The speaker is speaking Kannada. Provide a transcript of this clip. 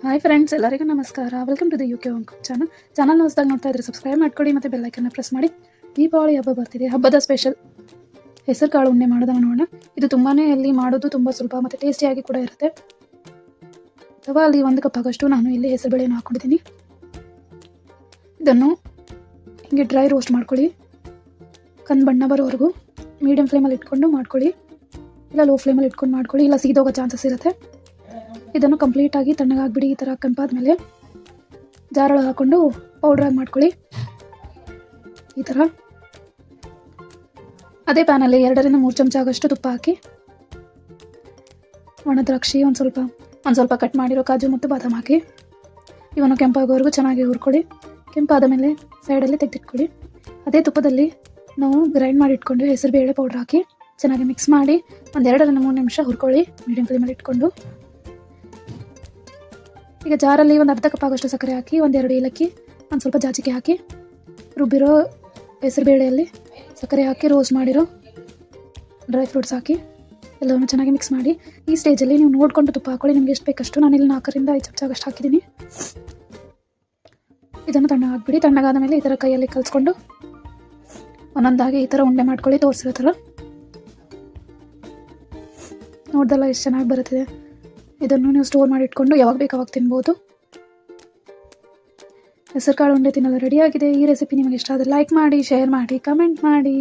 ಹಾಯ್ ಫ್ರೆಂಡ್ಸ್, ಎಲ್ಲರಿಗೂ ನಮಸ್ಕಾರ. Welcome to the UK Home Cook channel ಹೊಸದಾಗಿ ನೋಡ್ತಾ ಇದ್ರೆ ಸಬ್ಸ್ಕ್ರೈಬ್ ಮಾಡ್ಕೊಳ್ಳಿ ಮತ್ತು ಬೆಲ್ ಐಕನ್ನ ಪ್ರೆಸ್ ಮಾಡಿ. ದೀಪಾವಳಿ ಹಬ್ಬ ಬರ್ತಿದೆ. ಹಬ್ಬದ ಸ್ಪೆಷಲ್ ಹೆಸರು ಕಾಳು ಉಂಡೆ ಮಾಡೋದನ್ನು ನೋಡೋಣ. ಇದು ತುಂಬಾ ಅಲ್ಲಿ ಮಾಡೋದು ತುಂಬ ಸುಲಭ ಮತ್ತು ಟೇಸ್ಟಿಯಾಗಿ ಕೂಡ ಇರುತ್ತೆ. ಅಥವಾ ಅಲ್ಲಿ 1 ಕಪ್ ಆಗಷ್ಟು ನಾನು ಇಲ್ಲಿ ಹೆಸರು ಬೇಳೆಯನ್ನು ಹಾಕ್ಕೊಂಡಿದ್ದೀನಿ. ಇದನ್ನು ಹಿಂಗೆ ಡ್ರೈ ರೋಸ್ಟ್ ಮಾಡ್ಕೊಳ್ಳಿ. ಕಂದು ಬಣ್ಣ ಬರೋವರೆಗೂ ಮೀಡಿಯಂ ಫ್ಲೇಮಲ್ಲಿ ಇಟ್ಕೊಂಡು ಮಾಡ್ಕೊಳ್ಳಿ, ಇಲ್ಲ ಲೋ ಫ್ಲೇಮಲ್ಲಿ ಇಟ್ಕೊಂಡು ಮಾಡ್ಕೊಳ್ಳಿ, ಇಲ್ಲ ಸೀದೋಗೋ ಚಾನ್ಸಸ್ ಇರುತ್ತೆ. ಇದನ್ನು ಕಂಪ್ಲೀಟಾಗಿ ತಣ್ಣಗಾಗ್ಬಿಡಿ. ಈ ಥರ ಕೆಂಪಾದ ಮೇಲೆ ಜಾರೊಳಗೆ ಹಾಕ್ಕೊಂಡು ಪೌಡ್ರಾಗಿ ಮಾಡ್ಕೊಳ್ಳಿ. ಈ ಥರ ಅದೇ ಪ್ಯಾನಲ್ಲಿ 2 ರಿಂದ 3 ಚಮಚ ಆಗಷ್ಟು ತುಪ್ಪ ಹಾಕಿ, ಒಣ ದ್ರಾಕ್ಷಿ, ಒಂದು ಸ್ವಲ್ಪ ಕಟ್ ಮಾಡಿರೋ ಕಾಜು ಮತ್ತು ಬಾದಾಮ್ ಹಾಕಿ ಇವನ್ನು ಕೆಂಪಾಗೋವರೆಗೂ ಚೆನ್ನಾಗಿ ಹುರ್ಕೊಳ್ಳಿ. ಕೆಂಪಾದ ಮೇಲೆ ಸೈಡಲ್ಲಿ ತೆಗೆದಿಟ್ಕೊಳ್ಳಿ. ಅದೇ ತುಪ್ಪದಲ್ಲಿ ನಾವು ಗ್ರೈಂಡ್ ಮಾಡಿ ಇಟ್ಕೊಂಡು ಹೆಸರು ಬೇಳೆ ಪೌಡ್ರ್ ಹಾಕಿ ಚೆನ್ನಾಗಿ ಮಿಕ್ಸ್ ಮಾಡಿ 2 ರಿಂದ 3 ನಿಮಿಷ ಹುರ್ಕೊಳ್ಳಿ ಮೀಡಿಯಂ ಫ್ಲೇಮಲ್ಲಿ ಇಟ್ಕೊಂಡು. ಈಗ ಜಾರಲ್ಲಿ 1/2 ಕಪ್ ಆಗೋಷ್ಟು ಸಕ್ಕರೆ ಹಾಕಿ, 1-2 ಏಲಕ್ಕಿ, ಒಂದು ಸ್ವಲ್ಪ ಜಾಜಿಗೆ ಹಾಕಿ ರುಬ್ಬಿರೋ ಹೆಸರು ಬೇಳೆಯಲ್ಲಿ ಸಕ್ಕರೆ ಹಾಕಿ ರೋಸ್ಟ್ ಮಾಡಿರೋ ಡ್ರೈ ಫ್ರೂಟ್ಸ್ ಹಾಕಿ ಎಲ್ಲವನ್ನು ಚೆನ್ನಾಗಿ ಮಿಕ್ಸ್ ಮಾಡಿ. ಈ ಸ್ಟೇಜಲ್ಲಿ ನೀವು ನೋಡಿಕೊಂಡು ತುಪ್ಪ ಹಾಕೊಳ್ಳಿ, ನಿಮ್ಗೆ ಎಷ್ಟು ಬೇಕಷ್ಟು. ನಾನಿಲ್ಲಿ 4 ರಿಂದ 5 ಚಮಚ ಆಗಷ್ಟು ಹಾಕಿದ್ದೀನಿ. ಇದನ್ನು ತಣ್ಣಗಾಗ್ಬಿಡಿ. ತಣ್ಣಗಾದ ಮೇಲೆ ಈ ಥರ ಕೈಯಲ್ಲಿ ಕಲಿಸ್ಕೊಂಡು ಒಂದೊಂದಾಗಿ ಈ ಥರ ಉಂಡೆ ಮಾಡ್ಕೊಳ್ಳಿ, ತೋರಿಸಿರೋ ಥರ. ನೋಡ್ದಲ್ಲ ಎಷ್ಟು ಚೆನ್ನಾಗಿ ಬರುತ್ತಿದೆ. ಇದನ್ನು ನೀವು ಸ್ಟೋರ್ ಮಾಡಿ ಇಟ್ಕೊಂಡು ಯಾವಾಗ ಬೇಕು ಅವಾಗ ತಿನ್ಬೋದು. ಹೆಸರು ಕಾಳು ಉಂಡೆ ತಿನ್ನಲು ರೆಡಿಯಾಗಿದೆ. ಈ ರೆಸಿಪಿ ನಿಮಗೆ ಇಷ್ಟ ಆದರೆ ಲೈಕ್ ಮಾಡಿ, ಶೇರ್ ಮಾಡಿ, ಕಮೆಂಟ್ ಮಾಡಿ.